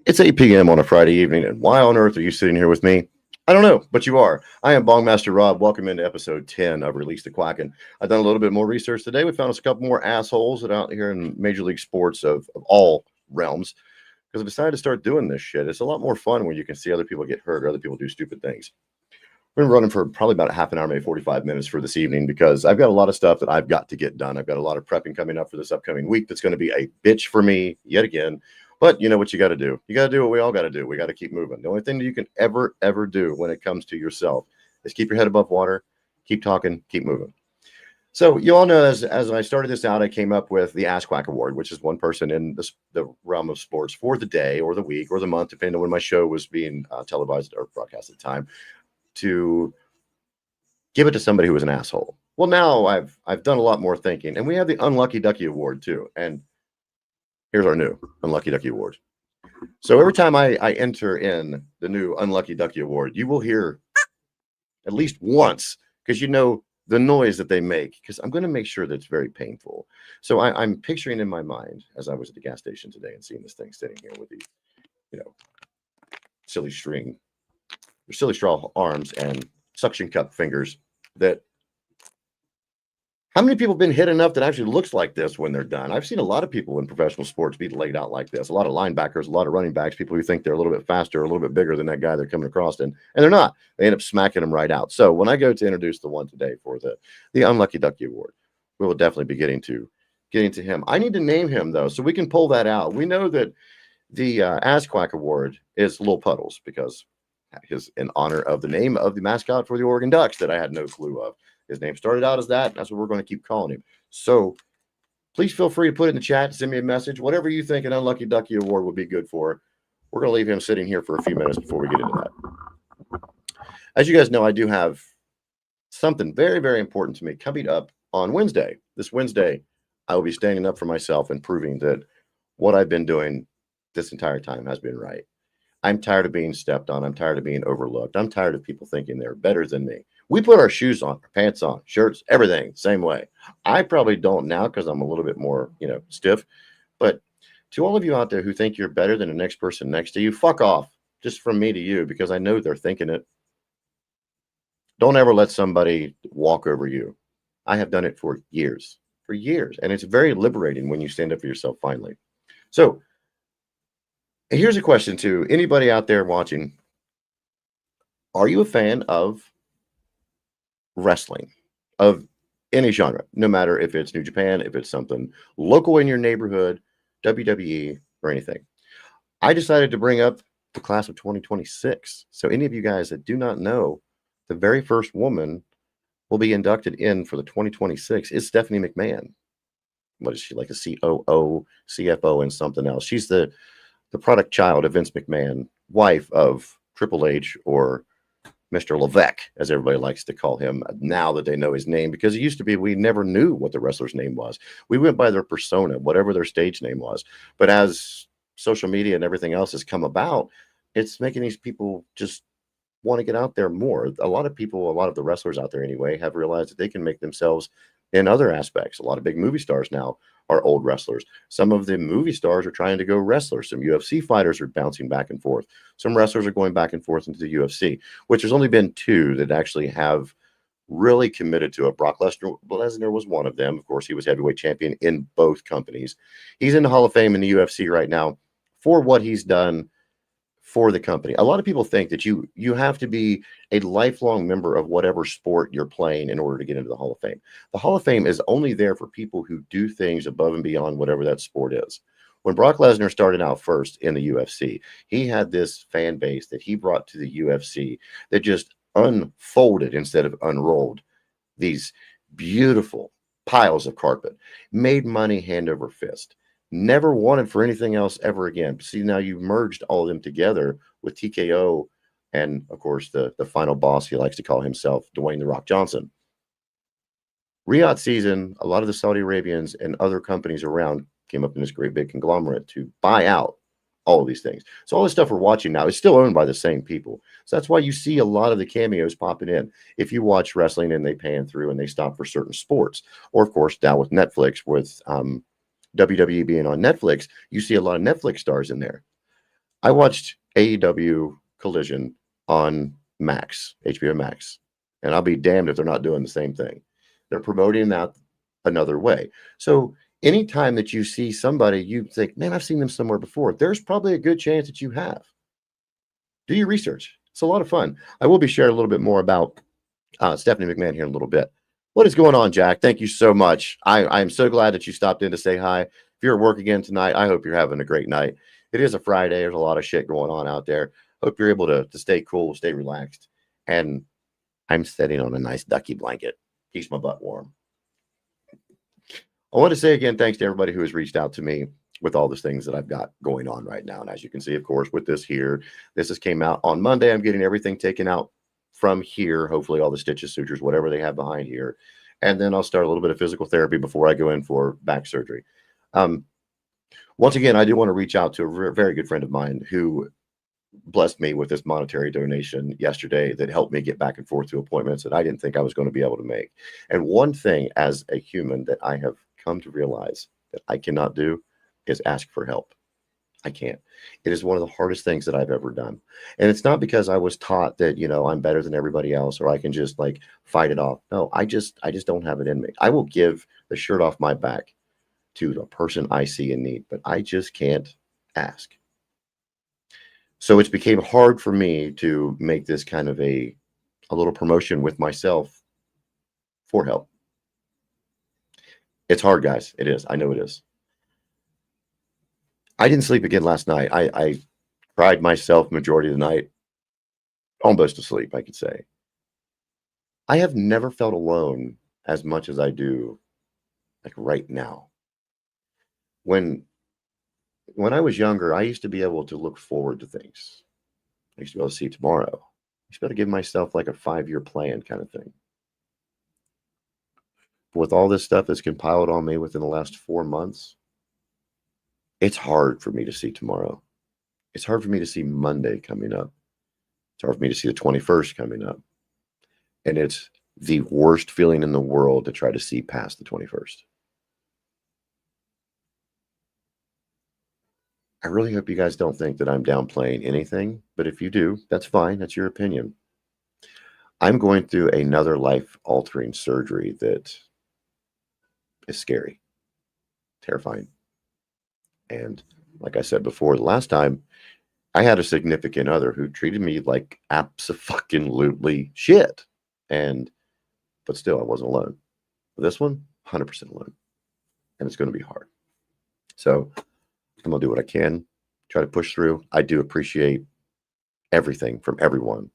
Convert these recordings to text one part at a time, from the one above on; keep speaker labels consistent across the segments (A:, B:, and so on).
A: It's 8 p.m. on a Friday evening, and why on earth are you sitting here with me? I don't know, but you are. I am Bongmaster Rob. Welcome into episode 10 of Release the Quacken. I've done a little bit more research today. We found us a couple more assholes that are out here in Major League Sports of all realms because I decided to start doing this shit. It's a lot more fun when you can see other people get hurt or other people do stupid things. We've been running for probably about a half an hour, maybe 45 minutes for this evening because I've got a lot of stuff that I've got to get done. I've got a lot of prepping coming up for this upcoming week that's going to be a bitch for me yet again. But you know what you got to do? You got to do what we all got to do. We got to keep moving. The only thing that you can ever do when it comes to yourself is keep your head above water, keep talking, keep moving. So you all know as I started this out, I came up with the Ass Quack Award, which is one person in the realm of sports for the day or the week or the month, depending on when my show was being televised or broadcast at the time, to give it to somebody who was an asshole. Well, now I've done a lot more thinking, and we have the Unlucky Ducky Award too. And here's our new Unlucky Ducky Award. So every time I enter in the new Unlucky Ducky Award, you will hear at least once because you know the noise that they make, because I'm going to make sure that it's very painful. So I'm picturing in my mind as I was at the gas station today and seeing this thing sitting here with these, silly silly straw arms and suction cup fingers. That how many people have been hit enough that actually looks like this when they're done? I've seen a lot of people in professional sports be laid out like this. A lot of linebackers, a lot of running backs, people who think they're a little bit faster, a little bit bigger than that guy they're coming across, and they're not. They end up smacking them right out. So when I go to introduce the one today for the Unlucky Ducky Award, we will definitely be getting to him. I need to name him though, so we can pull that out. We know that the Ass Quack Award is Lil Puddles because his in honor of the name of the mascot for the Oregon Ducks that I had no clue of. His name started out as that. That's what we're going to keep calling him. So please feel free to put it in the chat, send me a message, whatever you think an Unlucky Ducky Award would be good for. We're going to leave him sitting here for a few minutes before we get into that. As you guys know, I do have something very, very important to me coming up on Wednesday. This Wednesday, I will be standing up for myself and proving that what I've been doing this entire time has been right. I'm tired of being stepped on. I'm tired of being overlooked. I'm tired of people thinking they're better than me. We put our shoes on, our pants on, shirts, everything, same way. I probably don't now because I'm a little bit more, stiff. But to all of you out there who think you're better than the next person next to you, fuck off. Just from me to you, because I know they're thinking it. Don't ever let somebody walk over you. I have done it for years. And it's very liberating when you stand up for yourself finally. So here's a question to anybody out there watching. Are you a fan of wrestling of any genre, no matter if it's New Japan, if it's something local in your neighborhood, WWE, or anything? I decided to bring up the class of 2026. So any of you guys that do not know, the very first woman will be inducted in for the 2026 is Stephanie McMahon. What is she, like a COO, CFO, and something else? She's the product child of Vince McMahon, wife of Triple H, or Mr. Levesque, as everybody likes to call him now that they know his name, because it used to be we never knew what the wrestler's name was. We went by their persona, whatever their stage name was. But as social media and everything else has come about, it's making these people just want to get out there more. A lot of people, a lot of the wrestlers out there anyway, have realized that they can make themselves in other aspects. A lot of big movie stars now are old wrestlers. Some of the movie stars are trying to go wrestlers. Some UFC fighters are bouncing back and forth. Some wrestlers are going back and forth into the UFC, which there's only been two that actually have really committed to it. Brock Lesnar was one of them. Of course, he was heavyweight champion in both companies. He's in the Hall of Fame in the UFC right now for what he's done for the company. A lot of people think that you have to be a lifelong member of whatever sport you're playing in order to get into the Hall of Fame. The Hall of Fame is only there for people who do things above and beyond whatever that sport is. When Brock Lesnar started out first in the UFC, he had this fan base that he brought to the UFC that just unfolded instead of unrolled these beautiful piles of carpet, made money hand over fist. Never wanted for anything else ever again. See, now you've merged all of them together with TKO and, of course, the final boss, he likes to call himself, Dwayne "The Rock" Johnson. Riyadh season, a lot of the Saudi Arabians and other companies around came up in this great big conglomerate to buy out all of these things. So all this stuff we're watching now is still owned by the same people. So that's why you see a lot of the cameos popping in. If you watch wrestling and they pan through and they stop for certain sports, or, of course, now with Netflix, with WWE being on Netflix, you see a lot of Netflix stars in there. I watched AEW Collision on Max, HBO Max, and I'll be damned if they're not doing the same thing. They're promoting that another way. So anytime that you see somebody, you think, man, I've seen them somewhere before, there's probably a good chance that you have. Do your research. It's a lot of fun. I will be sharing a little bit more about Stephanie McMahon here in a little bit. What is going on, Jack? Thank you so much. I am so glad that you stopped in to say hi. If you're at work again tonight, I hope you're having a great night. It is a Friday. There's a lot of shit going on out there. Hope you're able to stay cool, stay relaxed. And I'm sitting on a nice ducky blanket. Keeps my butt warm. I want to say again, thanks to everybody who has reached out to me with all the things that I've got going on right now. And as you can see, of course, with this here, this has came out on Monday. I'm getting everything taken out from here. Hopefully all the stitches, sutures, whatever they have behind here. And then I'll start a little bit of physical therapy before I go in for back surgery. Once again, I do want to reach out to a very good friend of mine who blessed me with this monetary donation yesterday that helped me get back and forth to appointments that I didn't think I was going to be able to make. And one thing as a human that I have come to realize that I cannot do is ask for help. I can't. It is one of the hardest things that I've ever done. And it's not because I was taught that, you know, I'm better than everybody else or I can just like fight it off. No, I just don't have it in me. I will give the shirt off my back to the person I see in need, but I just can't ask. So it's became hard for me to make this kind of a little promotion with myself for help. It's hard, guys. It is. I know it is. I didn't sleep again last night. I cried myself majority of the night, almost asleep, I could say. I have never felt alone as much as I do like right now. When I was younger, I used to be able to look forward to things. I used to be able to see tomorrow. I used to be able to give myself like a 5-year plan kind of thing. But with all this stuff that's compiled on me within the last 4 months, it's hard for me to see tomorrow. It's hard for me to see Monday coming up. It's hard for me to see the 21st coming up. And it's the worst feeling in the world to try to see past the 21st. I really hope you guys don't think that I'm downplaying anything, but if you do, that's fine. That's your opinion. I'm going through another life-altering surgery that is scary, terrifying. And like I said before, the last time I had a significant other who treated me like abso-fucking-lutely shit. But still, I wasn't alone. This one, 100% alone. And it's going to be hard. So I'm going to do what I can, try to push through. I do appreciate everything from everyone.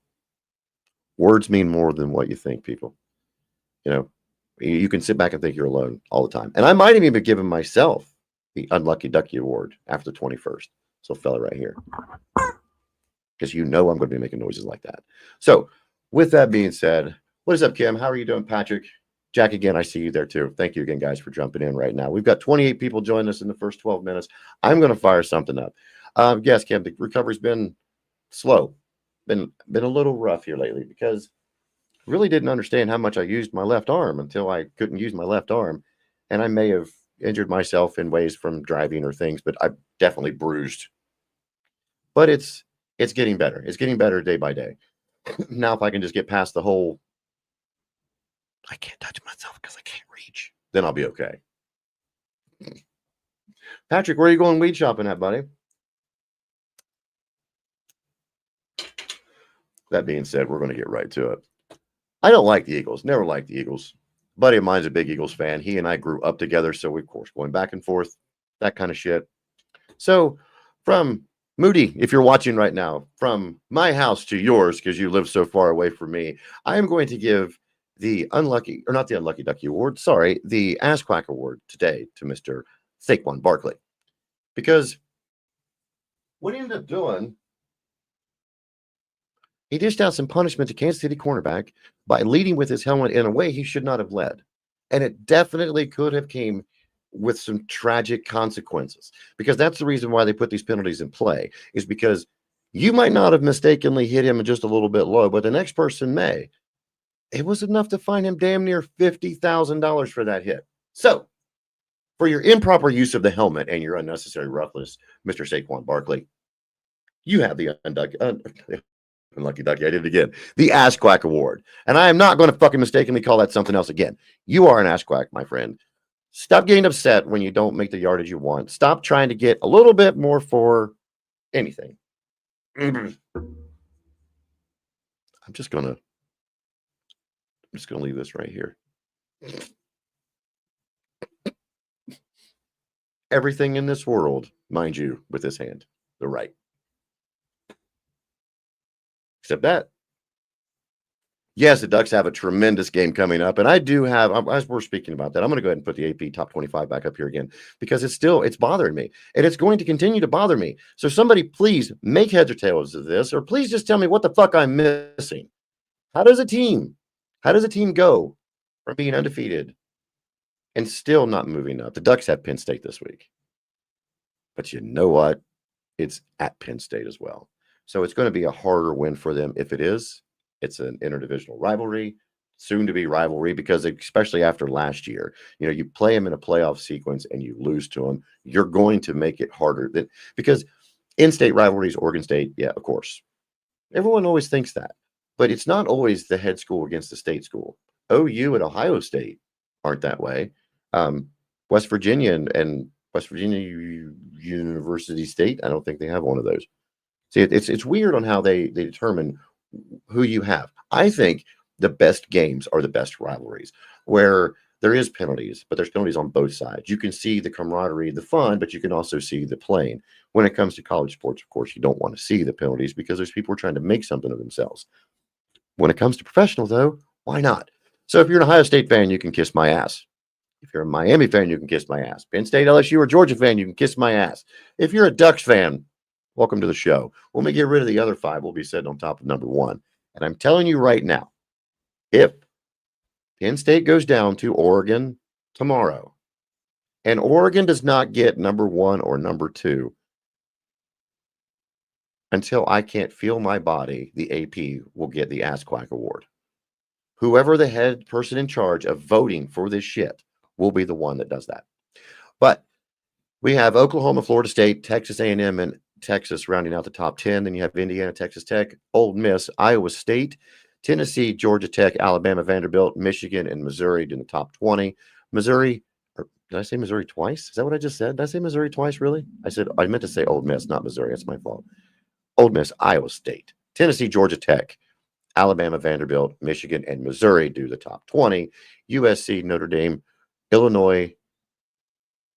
A: Words mean more than what you think, people. You know, you can sit back and think you're alone all the time. And I might have even given myself the Unlucky Ducky Award after the 21st. So fella right here. Because you know I'm going to be making noises like that. So with that being said, what is up, Kim? How are you doing, Patrick? Jack, again, I see you there too. Thank you again, guys, for jumping in right now. We've got 28 people join us in the first 12 minutes. I'm going to fire something up. Yes, Kim, the recovery's been slow. Been a little rough here lately because I really didn't understand how much I used my left arm until I couldn't use my left arm. And I may have injured myself in ways from driving or things, but I'm definitely bruised. But it's getting better. It's getting better day by day. Now, if I can just get past the whole, I can't touch myself because I can't reach, then I'll be okay. Patrick, where are you going weed shopping at, buddy? That being said, we're going to get right to it. I don't like the Eagles. Never liked the Eagles. A buddy of mine's a big Eagles fan. He and I grew up together, so we, of course, going back and forth, that kind of shit. So from Moody, if you're watching right now, from my house to yours, because you live so far away from me, I am going to give the unlucky, or not the Unlucky Ducky Award, sorry, the Ass Quack Award today to Mr. Saquon Barkley. Because what he ended up doing, he dished out some punishment to Kansas City cornerback by leading with his helmet in a way he should not have led. And it definitely could have came with some tragic consequences, because that's the reason why they put these penalties in play, is because you might not have mistakenly hit him just a little bit low, but the next person may. It was enough to fine him damn near $50,000 for that hit. So, for your improper use of the helmet and your unnecessary roughness, Mr. Saquon Barkley, You have the Unlucky Ducky. I did it again. The Ass Quack Award. And I am not going to fucking mistakenly call that something else again. You are an ass quack, my friend. Stop getting upset when you don't make the yardage you want. Stop trying to get a little bit more for anything. I'm just gonna leave this right here. Everything in this world, mind you, with this hand, the right. Except that. Yes, the Ducks have a tremendous game coming up, and I do have, as we're speaking about that, I'm going to go ahead and put the AP top 25 back up here again because it's bothering me, and it's going to continue to bother me. So somebody please make heads or tails of this, or please just tell me what the fuck I'm missing. How does a team go from being undefeated and still not moving up? The Ducks have Penn State this week, but you know what? It's at Penn State as well. So it's going to be a harder win for them if it is. It's an interdivisional rivalry, soon to be rivalry, because especially after last year, you play them in a playoff sequence and you lose to them, you're going to make it harder because in-state rivalries, Oregon State, yeah, of course. Everyone always thinks that, but it's not always the head school against the state school. OU and Ohio State aren't that way. West Virginia and West Virginia University State, I don't think they have one of those. See, it's weird on how they determine who you have. I think the best games are the best rivalries, where there is penalties, but there's penalties on both sides. You can see the camaraderie, the fun, but you can also see the playing. When it comes to college sports, of course, you don't want to see the penalties because there's people trying to make something of themselves. When it comes to professional, though, why not? So if you're an Ohio State fan, you can kiss my ass. If you're a Miami fan, you can kiss my ass. Penn State, LSU, or Georgia fan, you can kiss my ass. If you're a Ducks fan, welcome to the show. When we get rid of the other five, we'll be sitting on top of number one. And I'm telling you right now, if Penn State goes down to Oregon tomorrow, and Oregon does not get number one or number two until I can't feel my body, the AP will get the Ass Quack Award. Whoever the head person in charge of voting for this shit will be the one that does that. But we have Oklahoma, Florida State, Texas A&M, and Texas rounding out the top 10. Then you have Indiana, Texas Tech, Ole Miss, Iowa State, Tennessee, Georgia Tech, Alabama, Vanderbilt, Michigan, and Missouri in the top 20. Missouri, or did I say Missouri twice? Is that what I just said? Did I say Missouri twice, really? I meant to say Ole Miss, not Missouri. That's my fault. Ole Miss, Iowa State, Tennessee, Georgia Tech, Alabama, Vanderbilt, Michigan, and Missouri do the top 20. USC, Notre Dame, Illinois,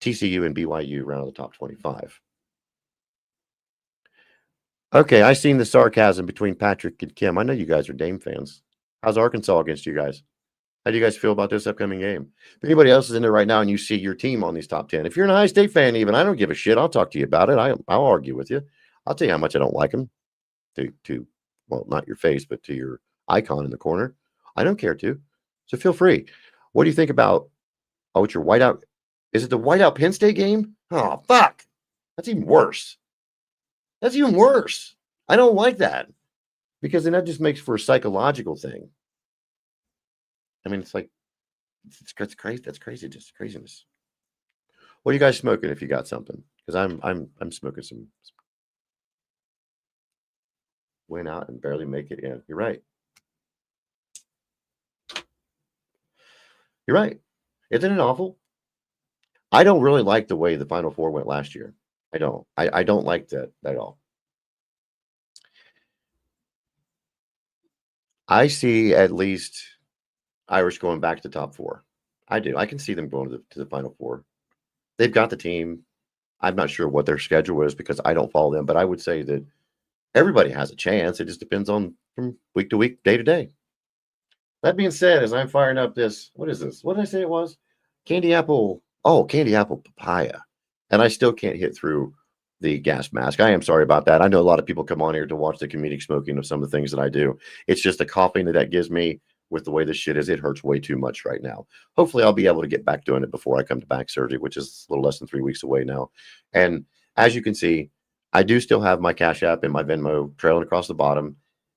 A: TCU, and BYU round the top 25. Okay, I seen the sarcasm between Patrick and Kim. I know you guys are Dame fans. How's Arkansas against you guys? How do you guys feel about this upcoming game? If anybody else is in there right now and you see your team on these top 10, if you're an Ohio State fan even, I don't give a shit. I'll talk to you about it. I'll argue with you. I'll tell you how much I don't like them. Well, not your face, but to your icon in the corner. I don't care to. So feel free. What do you think about, it's your whiteout? Is it the whiteout Penn State game? Oh, fuck. That's even worse. That's even worse. I don't like that because then that just makes for a psychological thing. I mean, it's like, it's crazy. That's crazy. Just craziness. What are you guys smoking if you got something? Because I'm smoking some. Went out and barely make it in. You're right. You're right. Isn't it awful? I don't really like the way the Final Four went last year. I don't. I don't like that at all. I see at least Irish going back to the top four. I do. I can see them going to the Final Four. They've got the team. I'm not sure what their schedule is because I don't follow them, but I would say that everybody has a chance. It just depends on from week to week, day to day. That being said, as I'm firing up this, what is this? What did I say it was? Candy apple. Oh, candy apple papaya. And I still can't hit through the gas mask. I am sorry about that. I know a lot of people come on here to watch the comedic smoking of some of the things that I do. It's just the coughing that gives me with the way this shit is. It hurts way too much right now. Hopefully I'll be able to get back doing it before I come to back surgery, which is a little less than 3 weeks away now. And as you can see, I do still have my Cash App and my Venmo trailing across the bottom.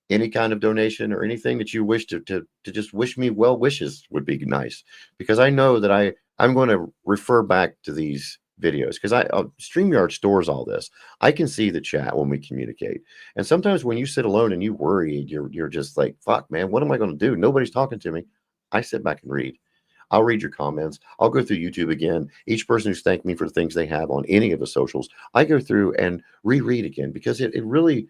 A: Any kind of donation or anything that you wish to just wish me well wishes would be nice, because I know that I'm going to refer back to these videos because StreamYard stores all this. I can see the chat when we communicate. And sometimes when you sit alone and you worry, you're just like, fuck, man, what am I going to do? Nobody's talking to me. I sit back and read. I'll read your comments. I'll go through YouTube again. Each person who's thanked me for the things they have on any of the socials, I go through and reread again because it really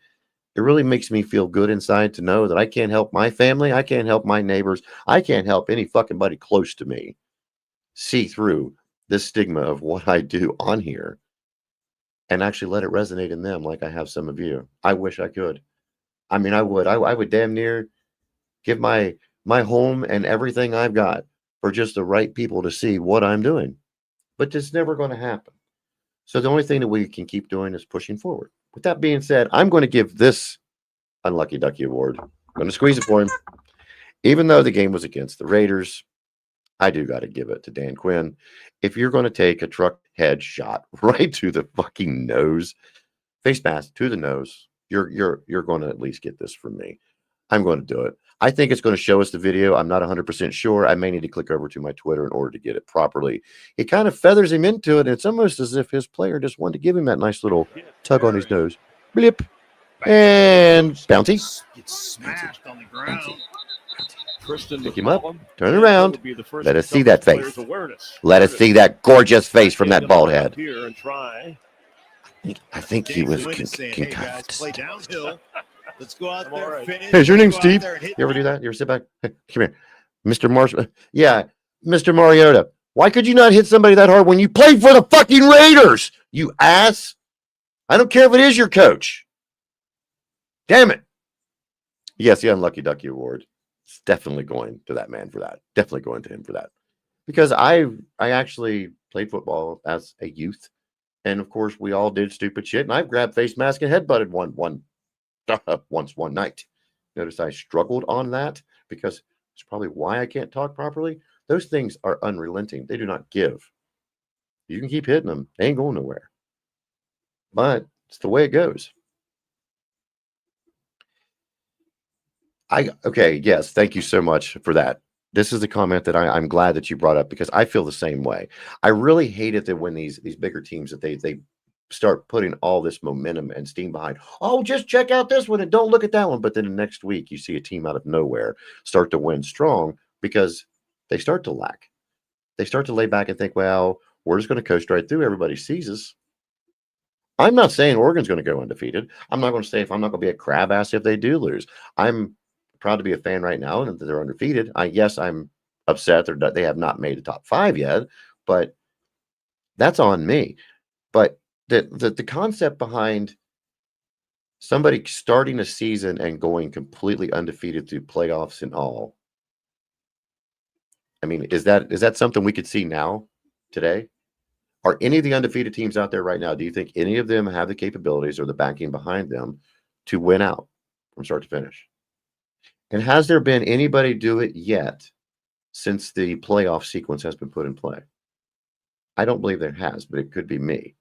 A: makes me feel good inside to know that I can't help my family. I can't help my neighbors. I can't help any fucking buddy close to me see through this stigma of what I do on here and actually let it resonate in them like I have some of you. I wish I could. I mean, I would damn near give my home and everything I've got for just the right people to see what I'm doing. But it's never going to happen. So the only thing that we can keep doing is pushing forward. With that being said, I'm going to give this Unlucky Ducky Award. I'm going to squeeze it for him. Even though the game was against the Raiders, I do got to give it to Dan Quinn. If you're going to take a truck head shot right to the fucking nose, face mask to the nose, you're going to at least get this from me. I'm going to do it. I think it's going to show us the video. I'm not 100% sure. I may need to click over to my Twitter in order to get it properly. He kind of feathers him into it, and it's almost as if his player just wanted to give him that nice little tug on his nose. Blip. And bouncy.
B: It's smashed on the ground.
A: Pick him up. Turn around. Let us see that face. Let us see that gorgeous face from that bald head. I think he was concussed.
B: Let's go out there.
A: Hey, is your name Steve? You ever do that? You ever sit back? Hey, come here. Mr. Marshall. Yeah, Mr. Mariota. Why could you not hit somebody that hard when you played for the fucking Raiders? You ass. I don't care if it is your coach. Damn it. Yes, the Unlucky Ducky Award. It's definitely going to that man for that. Definitely going to him for that. Because I actually played football as a youth. And of course, we all did stupid shit. And I've grabbed face mask and headbutted once one night. Notice I struggled on that because it's probably why I can't talk properly. Those things are unrelenting. They do not give. You can keep hitting them. They ain't going nowhere. But it's the way it goes. Okay, yes, thank you so much for that. This is a comment that I'm glad that you brought up because I feel the same way. I really hate it that when these bigger teams that they start putting all this momentum and steam behind. Oh, just check out this one and don't look at that one. But then the next week you see a team out of nowhere start to win strong because they start to lack. They start to lay back and think, well, we're just going to coast right through. Everybody sees us. I'm not saying Oregon's going to go undefeated. I'm not going to say if I'm not going to be a crab ass if they do lose. I'm proud to be a fan right now and that they're undefeated. Yes, I'm upset that they have not made the top 5 yet, but that's on me. But the concept behind somebody starting a season and going completely undefeated through playoffs and all, I mean, is that something we could see now, today? Are any of the undefeated teams out there right now, do you think any of them have the capabilities or the backing behind them to win out from start to finish? And has there been anybody do it yet since the playoff sequence has been put in play? I don't believe there has, but it could be me.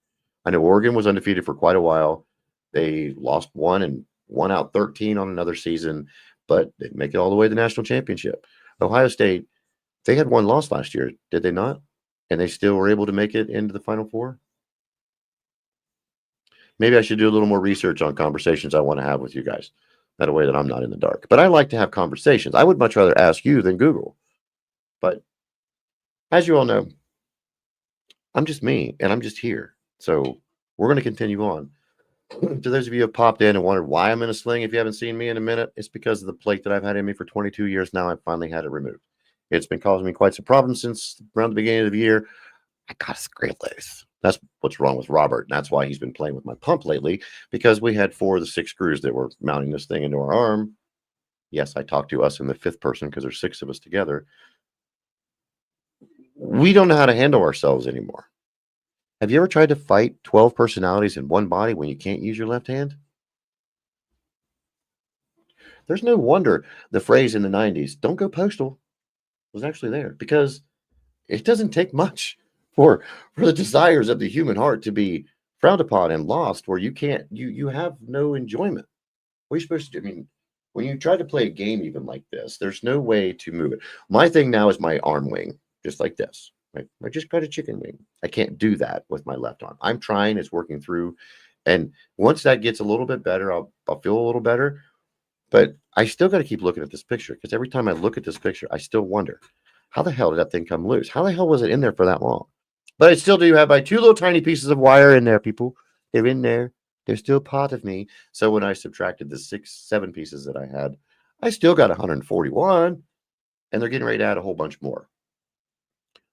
A: I know Oregon was undefeated for quite a while. They lost 1 and won out 13 on another season, but they make it all the way to the national championship. Ohio State, they had 1 loss last year, did they not? And they still were able to make it into the Final Four? Maybe I should do a little more research on conversations I want to have with you guys. That way that I'm not in the dark. But I like to have conversations. I would much rather ask you than Google. But as you all know, I'm just me, and I'm just here. So we're going to continue on. To those of you who have popped in and wondered why I'm in a sling, if you haven't seen me in a minute, it's because of the plate that I've had in me for 22 years now. I've finally had it removed. It's been causing me quite some problems since around the beginning of the year. I got a scrape loose. That's what's wrong with Robert. And that's why he's been playing with my pump lately, because we had 4 of the 6 screws that were mounting this thing into our arm. Yes, I talked to us in the 5th person because there's 6 of us together. We don't know how to handle ourselves anymore. Have you ever tried to fight 12 personalities in one body when you can't use your left hand? There's no wonder the phrase in the 90s, don't go postal, was actually there, because it doesn't take much for the desires of the human heart to be frowned upon and lost, where you have no enjoyment. What are you supposed to do? I mean, when you try to play a game even like this, there's no way to move it. My thing now is my arm wing, just like this. I just got a chicken wing. I can't do that with my left arm. I'm trying, it's working through. And once that gets a little bit better, I'll feel a little better. But I still got to keep looking at this picture because every time I look at this picture, I still wonder, how the hell did that thing come loose? How the hell was it in there for that long? But I still do have my 2 little tiny pieces of wire in there, people. They're in there. They're still part of me. So when I subtracted the 7 pieces that I had, I still got 141, and they're getting ready to add a whole bunch more.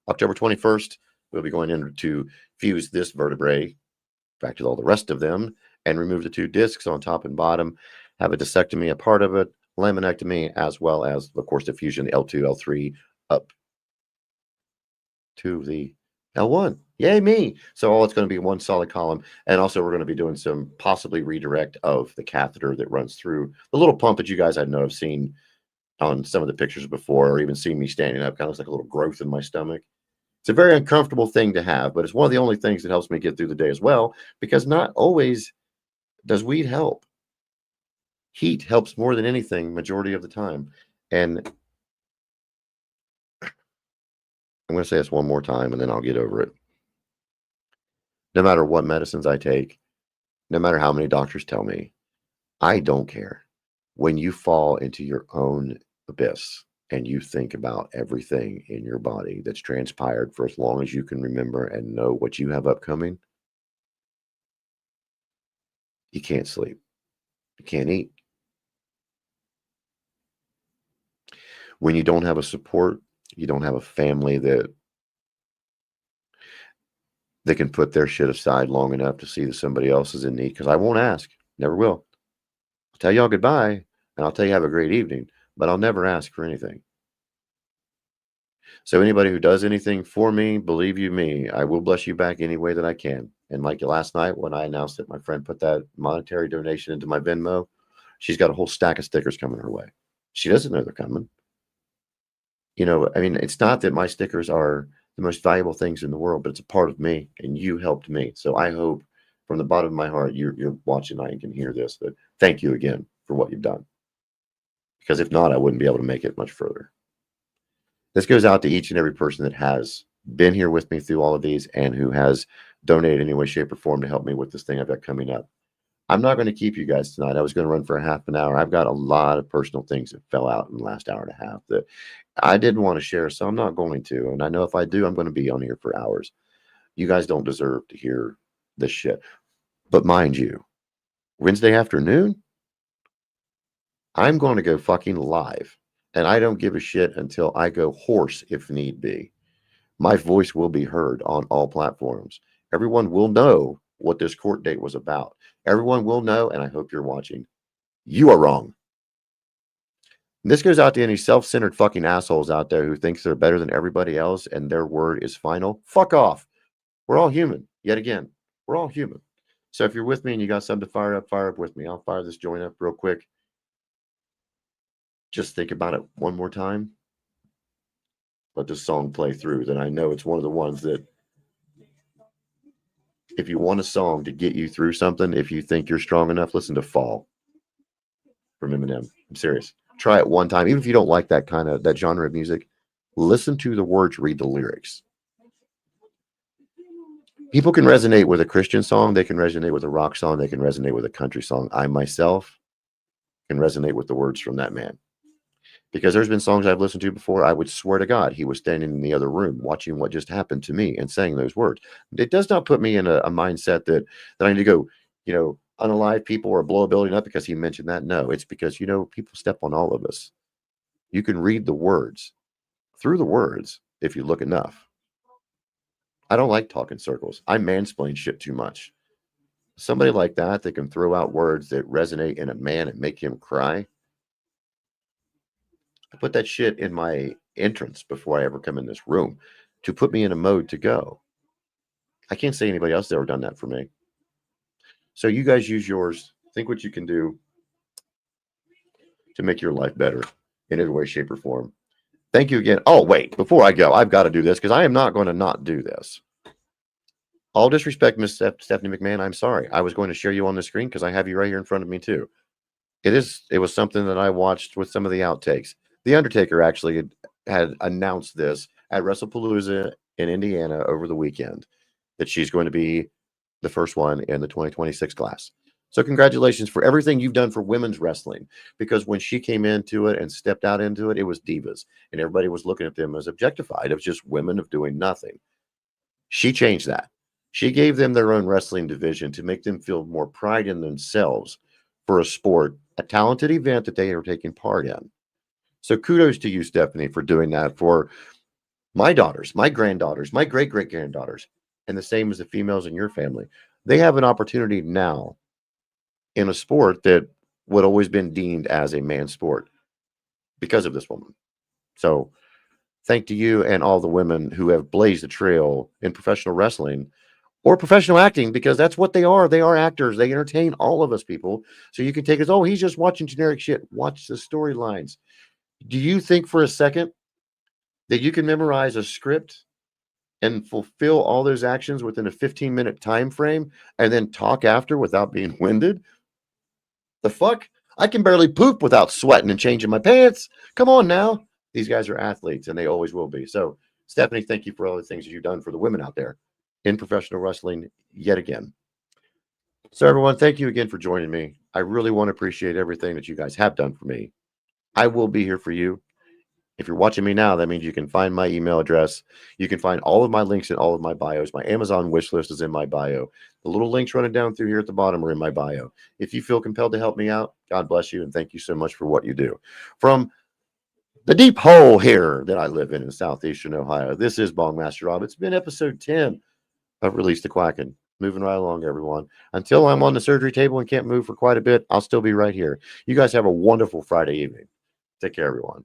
A: October 21st, we'll be going in to fuse this vertebrae back to all the rest of them and remove the 2 discs on top and bottom, have a discectomy, a part of it, laminectomy, as well as, of course, the fusion, L2, L3, up to the L1. Yay, me. So all it's going to be one solid column. And also we're going to be doing some possibly redirect of the catheter that runs through the little pump that you guys I know have seen on some of the pictures before, or even seen me standing up. Kind of looks like a little growth in my stomach. It's a very uncomfortable thing to have, but it's one of the only things that helps me get through the day as well, because not always does weed help. Heat helps more than anything majority of the time. And I'm going to say this one more time and then I'll get over it. No matter what medicines I take, no matter how many doctors tell me, I don't care. When you fall into your own abyss and you think about everything in your body that's transpired for as long as you can remember and know what you have upcoming, you can't sleep. You can't eat. When you don't have a support, you don't have a family that they can put their shit aside long enough to see that somebody else is in need. Because I won't ask, never will. I'll tell y'all goodbye, and I'll tell you have a great evening, but I'll never ask for anything. So anybody who does anything for me, believe you me, I will bless you back any way that I can. And like last night when I announced that my friend put that monetary donation into my Venmo, she's got a whole stack of stickers coming her way. She doesn't know they're coming. You know, I mean, it's not that my stickers are the most valuable things in the world, but it's a part of me, and you helped me. So I hope from the bottom of my heart, you're watching tonight and can hear this, but thank you again for what you've done. Because if not, I wouldn't be able to make it much further. This goes out to each and every person that has been here with me through all of these and who has donated in any way, shape, or form to help me with this thing I've got coming up. I'm not going to keep you guys tonight. I was going to run for a half an hour. I've got a lot of personal things that fell out in the last hour and a half that I didn't want to share, so I'm not going to. And I know if I do, I'm going to be on here for hours. You guys don't deserve to hear this shit. But mind you, Wednesday afternoon, I'm going to go fucking live. And I don't give a shit until I go hoarse if need be. My voice will be heard on all platforms. Everyone will know what this court date was about. Everyone will know, and I hope you're watching. You are wrong. And this goes out to any self-centered fucking assholes out there who thinks they're better than everybody else and their word is final. Fuck off. We're all human. Yet again, we're all human. So if you're with me and you got something to fire up with me. I'll fire this joint up real quick. Just think about it one more time. Let this song play through. Then I know it's one of the ones that if you want a song to get you through something, if you think you're strong enough, listen to Fall from Eminem. I'm serious. Try it one time. Even if you don't like that genre of music, listen to the words, read the lyrics. People can resonate with a Christian song. They can resonate with a rock song. They can resonate with a country song. I myself can resonate with the words from that man. Because there's been songs I've listened to before, I would swear to God, he was standing in the other room watching what just happened to me and saying those words. It does not put me in a mindset that I need to go, unalive people or blow a building up because he mentioned that. No, it's because, people step on all of us. You can read the words through the words if you look enough. I don't like talking circles. I mansplain shit too much. Somebody like that can throw out words that resonate in a man and make him cry. I put that shit in my entrance before I ever come in this room to put me in a mode to go. I can't say anybody else has ever done that for me. So you guys use yours. Think what you can do to make your life better in every way, shape, or form. Thank you again. Oh, wait, before I go, I've got to do this because I am not going to not do this. All disrespect, Miss Stephanie McMahon, I'm sorry. I was going to share you on the screen because I have you right here in front of me too. It was something that I watched with some of the outtakes. The Undertaker actually had announced this at WrestlePalooza in Indiana over the weekend that she's going to be the first one in the 2026 class. So congratulations for everything you've done for women's wrestling, because when she came into it and stepped out into it, it was divas and everybody was looking at them as objectified. It was just women of doing nothing. She changed that. She gave them their own wrestling division to make them feel more pride in themselves for a sport, a talented event that they are taking part in. So kudos to you, Stephanie, for doing that for my daughters, my granddaughters, my great great granddaughters, and the same as the females in your family. They have an opportunity now in a sport that would always been deemed as a man's sport because of this woman. So thank to you and all the women who have blazed the trail in professional wrestling or professional acting, because that's what they are. They are actors. They entertain all of us people. So you can take us, oh, he's just watching generic shit. Watch the storylines. Do you think for a second that you can memorize a script and fulfill all those actions within a 15-minute time frame and then talk after without being winded? The fuck? I can barely poop without sweating and changing my pants. Come on now. These guys are athletes and they always will be. So, Stephanie, thank you for all the things that you've done for the women out there in professional wrestling yet again. So, everyone, thank you again for joining me. I really want to appreciate everything that you guys have done for me. I will be here for you. If you're watching me now, that means you can find my email address. You can find all of my links in all of my bios. My Amazon wish list is in my bio. The little links running down through here at the bottom are in my bio. If you feel compelled to help me out, God bless you, and thank you so much for what you do. From the deep hole here that I live in southeastern Ohio, this is Bongmaster Rob. It's been episode 10 of Release the Quacken. Moving right along, everyone. Until I'm on the surgery table and can't move for quite a bit, I'll still be right here. You guys have a wonderful Friday evening. Take care, everyone.